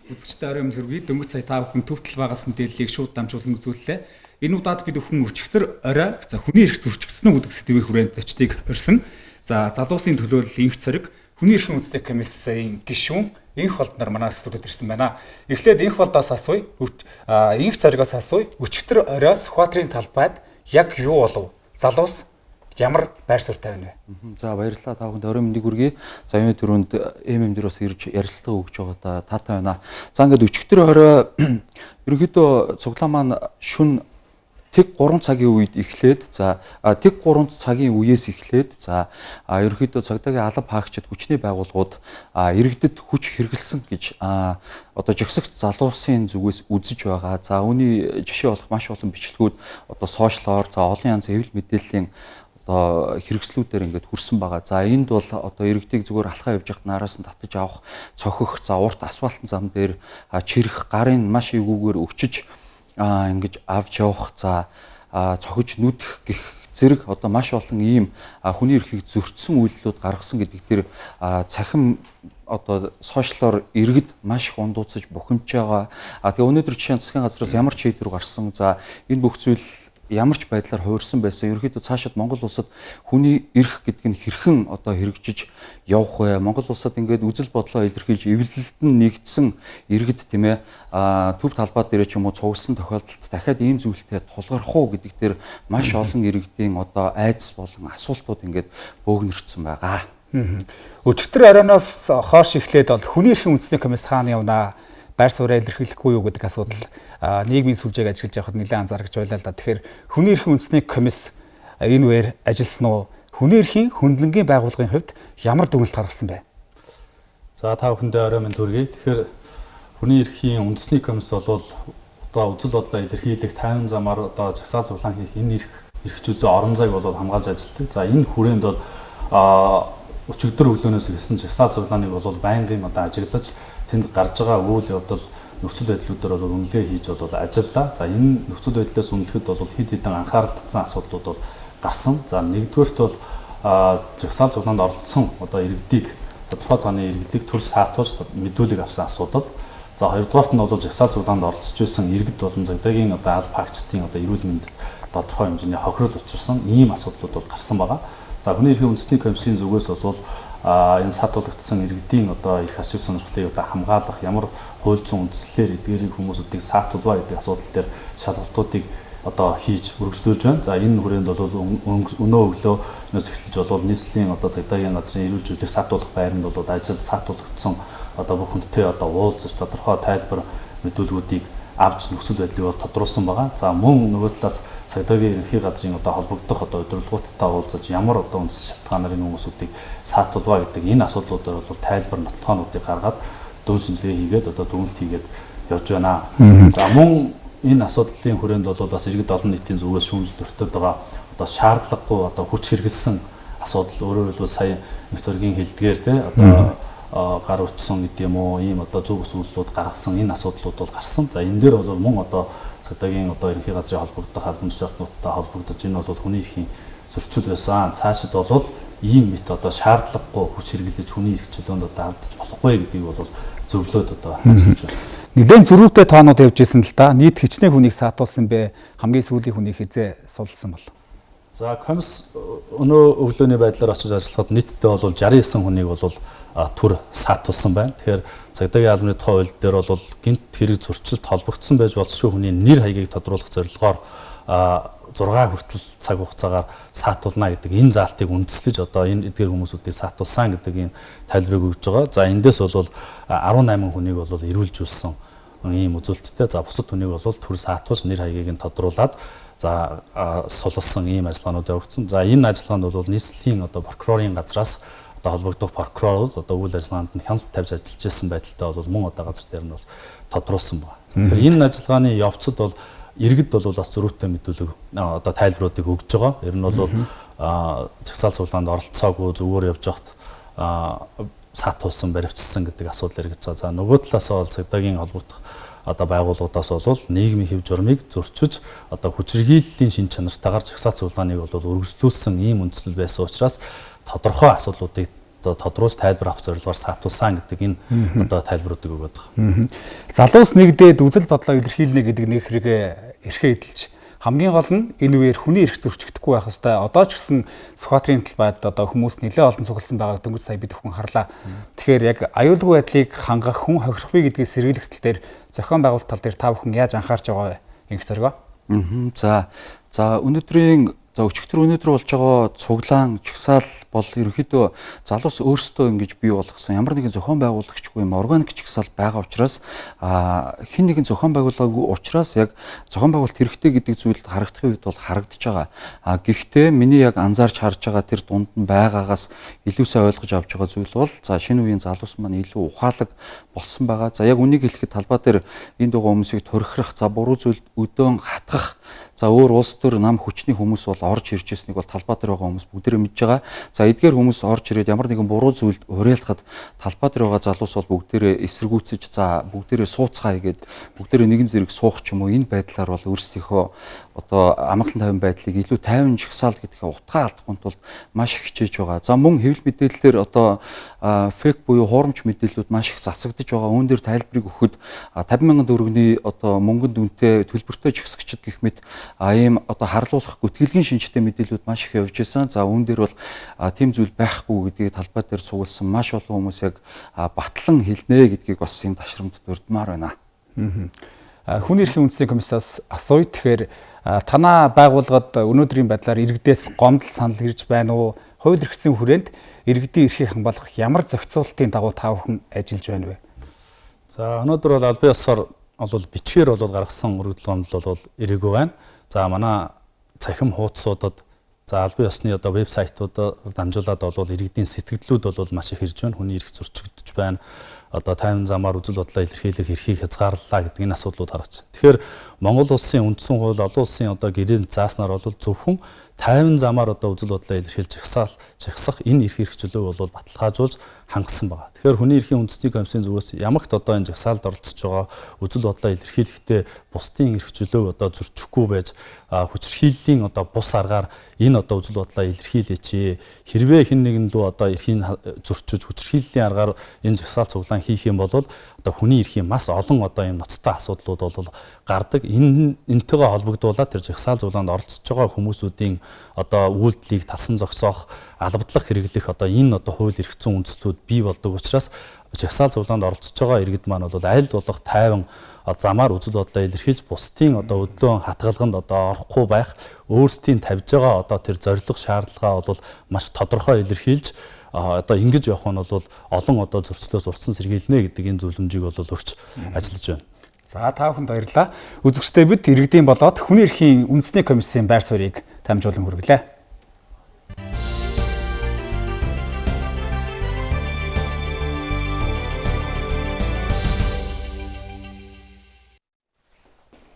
Үзэгчтэй орой өмнө дөнгөж сая та бүхэн төв талбайгаас мэдээллийг шууд дамжуулан үзүүллээ. Энэ удаад бид бүхэн өчигдөр орой хүний эрх зөрчигдсөн үү гэдэг сэдвийн хүрээнд зочдыг орьсон. За залуусын төлөөлөл инх цориг хүний эрхийн үндэсний комиссийн гишүүн инх болдноор манаас студид ирсэн байна. Эхлээд инх болдоос асууя. Инх цоригоос асууя. Өчигдөр орой Сүхбаатарын талбайд яг юу болов? Залуус ямар байр суурь тавина вэ? За баярлалаа та бүхэнд орой мэндийг хүргэе. За энэ түрүүнд дээр бас ирж ярилцлага өгч байгаа таатай байна. За ингээд өчигдөр орой ерөнхийдөө цуглаан маань шүн тэг 3 цагийн үед эхлээд тэг 3 цагийн үеэс эхлээд ерөнхийдөө цагдаагийн алба хаагчид хүчний байгууллагууд иргэдэд хүч хэрэгэлсэн гэж одоо жигсагт залуусын зүгээс үзэж байгаа. За үүний жишээ болох маш олон бичлэгүүд одоо сошиалор олон янзын хэвлэл мэдээллийн одоо хэрэгслүүдээр ингээд хүрсэн байгаа. За энд бол одоо иргэдийг зүгээр алхаа явж байхад нараас нь татаж авах, цохих, урт асфальтын зам дээр чирэх, гарын маш эвгүйгээр өчөж ингэж авч явах, цохиж нүдэх гэх зэрэг одоо маш олон ийм хүний эрхийг зөрчсөн үйлдэлүүд гаргасан гэдэг дээр цахим одоо сошиалор иргэд маш их ундууцаж бухимдж байгаа. Тэгээ өнөөдөр жишээ нь засгийн газраас ямар ч шийдвэр гарсан. За энэ бүх зүйл ямар ч байдлаар хуурсан байсан. Ерөнхийдөө цаашид Монгол улсад хүний эрх гэдэг нь хэрхэн одоо хэрэгжиж явах вэ? Монгол улсад ингээд үзэл бодлоо илэрхийлж эвлэлд нь нэгдсэн иргэд тийм ээ төв талбай дээр ч юм уу цугсан тохиолдолд дахиад ийм зүйлтэй тулгарх уу гэдэг дээр маш олон иргэдийн одоо айдас болон асуултууд ингээд бөөгнөрсөн байгаа. Өчигдөр оройноос хойш эхлээд бол хүний эрхийн үндэсний комисс хаана явнаа? Байр сууриа илэрхийлэхгүй юу гэдэг асуудал нийгмийн сүлжээг ажиллаж явахад нэлээд анзаарч байлаа л да. Тэгэхээр хүний эрхийн үндэсний комисс энэ үеэр ажилласан уу? Хүний эрхийн хөндлөнгийн байгууллагын хувьд ямар дүгнэлт гаргасан бэ? За та бүхэндээ орой минь төргий. Тэгэхээр хүний эрхийн үндэсний комисс бол одоо үзэл бодлоо илэрхийлэх тайван замаар одоо жагсаал цуглаан хийх энэ эрх чөлөө орон зайг бол хамгаалж ажилладаг. За энэ хүрээнд бол өчигдөр өглөөнөөс ирсэн жагсаал цуглааныг бол байнгын одоо ажиглаж тэнд гарч байгаа үйл явдал нөхцөл байдлуудаар бол үнэлгээ хийж бол ажиллаа. За энэ нөхцөл байдлаас үнэлэхэд бол хэд хэдэн анхаарал татсан асуудлууд бол гарсан. За нэгдүгээрт бол жагсаал цуглаанд оролцсон одоо иргэдийг тодорхой тооны иргэдийг төр саатуулж мэдүүлэг авсан асуудал. За хоёрдугаарт нь бол жагсаал цуглаанд оролцож байсан иргэд болон цагдаагийн одоо алба хаагчдын одоо эрүүл мэнд тодорхой хэмжээний хохирол учирсан ийм асуудлууд бол гарсан байгаа. За хүний эрхийн үндэсний комиссийн зүгээс бол энэ саатуулагдсан иргэдийн одоо эрх ашиг сонирхлыг одоо хамгаалах ямар хууль зүйн үндслээр эдгээрийг хүмүүсүүдийг саатуулбаа гэдэг асуудал дээр шалгалтуудыг одоо хийж үргэлжлүүлж байна. За энэ хүрээнд бол өнөө өглөөнөөс эхэлж бол нийслэлийн одоо цагдаагийн газрын эрүүл зүйлийг саатуулах байранд бол ажил саатуулагдсан одоо бүх хүнтэй одоо уулзаж тодорхой тайлбар мэдүүлгүүдийг авч нөхцөл байдлыг бол тодруулсан байгаа. За мөн нөгөө талаас цагдаагийн ерөнхий газрын одоо холбогдох одоо удирдлагуудтай уулзаж ямар одоо үндэс шалтгаанаар энэ хүмүүсүүдийг саатуулбаа гэдэг энэ асуудлуудаар бол тайлбар нотлохоонуудыг гаргаад дүн шинжилгээ хийгээд одоо дүгнэлт хийгээд явж байна. За мөн энэ асуудлын хүрээнд бол бас иргэд олон нийтийн зүгээс шүүмжлэлтөд байгаа одоо шаардлагагүй одоо хүч хэрэгэлсэн асуудал өөрөөр хэлбэл сая нэг зөргийн хэлдгээр те одоо гар утсан гэдэг юм уу ийм одоо зөв өсвөлүүд гаргасан энэ асуудлууд бол гарсан. За энэ дээр бол мөн одоо цагдаагийн одоо ерөнхий газрын холбогдох албан тушаалтнуудтай холбогдож энэ бол хүний эрхийн зөрчил байсан. Цаашид бол ийм мэт одоо шаардлагагүй хүч хэрэглэж хүний эрх чөлөөнд одоо алдаж болохгүй гэдгийг бол зөвлөд одоо ажиллаж байна. Нэлээд зөрүүтэй тоонууд явж исэн л да. Нийт хичнээн хүнийг саатуулсан бэ? Хамгийн сүүлийн хүнийг хизээ сулсан бол. За комисс өнөө өглөөний байдлаар очиж ажиллахад нийтдээ бол 69 хүнийг бол түр саатуулсан байна. Тэгэхээр цагдаагийн албаны тухай хууль дээр бол гинт хэрэг зөрчилд холбогдсон байж болзошгүй хүний нэр хаягийг тодруулах зорилгоор 6 хүртэл цаг хугацаагаар саатуулна гэдэг энэ заалтыг үндэслэж одоо энэ эдгээр хүмүүсүүдийг саатуулсан гэдэг энэ тайлбарыг өгж байгаа. За эндээс бол 18 хүнийг бол эрүүлжүүлсэн ийм үзүүлэлттэй. За бусад хүнийг бол түр саатуулж нэр хаягийг нь тодруулаад за сулсан ийм ажиллагаанууд явагдсан. За энэ ажиллагаанд бол нийслэлийн одоо прокурорын газраас одоо холбогдох прокурорууд одоо үйл ажиллагаанд нь хяналт тавьж ажиллаж байсан байдалтай бол мөн одоо газар дээр нь бол тодруулсан байна. Тэгэхээр энэ ажиллагааны явцад бол иргэд бол бас зөрүүтэй мэдүүлэг одоо тайлбаруудыг өгж байгаа. Ер нь бол жагсаал цуглаанд оролцоогүй зүгээр явж байхад саатуулсан баривчилсан гэдэг асуудал иргэж байгаа. За нөгөө талаас бол цагдаагийн холбогдох одоо байгууллагуудаас бол нийгмийн хэв журмыг зөрчиж одоо хүчирхийллийн шин чанартайгаар жагсаал цуглааныг бол үргэлжлүүлсэн ийм үндэслэл байсан учраас тодорхой асуудлуудыг одоо тодруулж тайлбар авах зорилгоор саатуулсан гэдэг энэ одоо тайлбаруудыг өгöd байгаа. Залуус нэгдээд үзэл бодлоо илэрхийлнэ гэдэг нэг хэрэг эрхээ эдэлж хамгийн гол нь энэ үеэр хүний эрх зөрчигдөхгүй байх хэвээр одоо ч гэсэн Сүхбаатарын талбайд одоо хүмүүс нэлээд олон цугласан байгааг дөнгөж сая бид бүхэн харлаа. Тэгэхээр яг аюулгүй байдлыг хангах, хүн хохирохыг гэдгийг сэргийлэх тал дээр зохион байгуулалт тал дээр та бүхэн яаж анхаарч байгаа вэ? Инх зоргоо. За өнөөдрийн өчигдөр өнөөдөр болж байгаа цуглаан чагсаал бол ерөнхийдөө залуус өөрсдөө ингэж бий болгосон ямар нэгэн зохион байгуулагчгүй юм органик чагсаал байгаа учраас хэн нэгэн зохион байгуулаагүй учраас яг зохион байгуулалт хэрэгтэй гэдэг зүйлд харагдахын үед бол харагдаж байгаа. Гэхдээ миний яг анзаарч харж байгаа тэр дунд нь байгаагаас илүү сайн ойлгож авч байгаа зүйл бол за шинэ үеийн залуус маань илүү ухаалаг болсон байгаа. За яг үнийг хэлэхэд талбай дээр энд байгаа хүмүүсийг турхирах, за буруу зүйл өдөөн хатгах, за өөр улс төр нам хүчний хүмүүс бол орж ирж ирснийг бол талбай дээр байгаа хүмүүс бүгдээрээ мэдж байгаа. За эдгээр хүмүүс орж ирээд ямар нэгэн буруу зүйлд уриалахад талбай дээр байгаа залуус бол бүгдээрээ эсэргүүцэж за бүгдээрээ сууцгаая гэгээд бүгдээрээ нэгэн зэрэг суух ч юм уу энэ байдлаар бол өөрсдийнхөө одоо амгалан тайван байдлыг илүү тайван жагсаал гэдгээ утгаа алдахгүй тулд маш их хичээж байгаа. За мөн хэвлэл мэдээллээр одоо фейк буюу хуурамч мэдээллүүд маш их засагдж байгаа. Үүн дээр тайлбарыг өгөхөд 50,000 төгрөгийн одоо мөнгөнд үнэтэй төлбөртэй жигсгчд гэх мэт ийм одоо харлуулах гүтгэлгийн шинжтэй мэдээллүүд маш их явж исэн. За үүн дээр бол тийм зүйл байхгүй гэдгийг талбай дээр цугласан маш олон хүмүүс яг батлан хэлнэ гэдгийг бас энэ ташрамд дурдмаар байна. Хүний эрхийн үндэсний комиссаас асууя. Тэгэхээр танаа байгууллагад өнөөдрийн байдлаар иргэдээс гомдол санал ирж байна уу? Хууль эрхцэн хүрээнд иргэдийн эрхийг хамгаалах ямар зохицуулалтын дагуу та бүхэн ажиллаж байна вэ? За өнөөдөр бол албан ёсоор бол бичгээр бол гаргасан өргөдөлгөөнд бол ирээгүй байна. За манай цахим хуудасуудад за албан ёсны одоо вебсайтуудад дамжуулаад бол иргэдийн сэтгэлдлүүд бол маш их ирж байна. Хүний эрх зөрчигдөж байна. Одоо тайван замаар үзэл бодлоо илэрхийлэх эрхийг хязгаарлалаа гэдэг энэ асуудлууд харагдаж. Тэгэхээр Монгол улсын үндсэн хууль, олон улсын одоо гэрээнд зааснаар бол зөвхөн тайван замаар одоо үзэл бодлоо илэрхийлж жагсах энэ эрх хэрэгжлөө бол баталгаажуулж хангасан байна. Тэгэхээр хүний эрхийн үндэсний комиссийн зүгээс ямагт одоо энэ жагсаалд оролцож байгаа үзэл бодлоо илэрхийлэхдээ бусдын эрх чөлөөг одоо зөрчихгүй байж хүчирхийллийн одоо бус аргаар энэ одоо үзэл бодлоо илэрхийлээч. Хэрвээ хэн нэгэн дүү одоо эрхийн зөрчиж хүчирхийллийн аргаар энэ жагсаал цуглаан хийх юм бол одоо хүний эрхийн маш олон одоо юм ноцтой асуудлууд бол гардаг. Энтэйгээ холбогдуулаад тэр жагсаал цуглаанд оролцож байгаа хүмүүсүүдийн одоо үйлдэлийг талсан зогсоох, албадлах хэрэглэх одоо энэ одоо хууль эрх зүйн үндэслэлүүд бий болдог учраас жагсаал цуглаанд оролцож байгаа иргэд маань бол аль болох тайван замаар үзэл бодлоо илэрхийлж бусдын одоо өдөөн хатгалганд одоо орохгүй байх, өөрсдийн тавьж байгаа одоо тэр зорилго шаардлагаа бол маш тодорхой илэрхийлж одоо ингэж явах нь бол олон одоо зөрчлөөс урдсан сэргийлнэ гэдэг энэ зөвлөмжийг бол өрч ажиллаж байна. За та бүхэнд баярлалаа. Үзэгчдээ бид иргэдийн болоод хүний эрхийн үндэсний комиссийн байр суурийг дамжуулан хүргэлээ.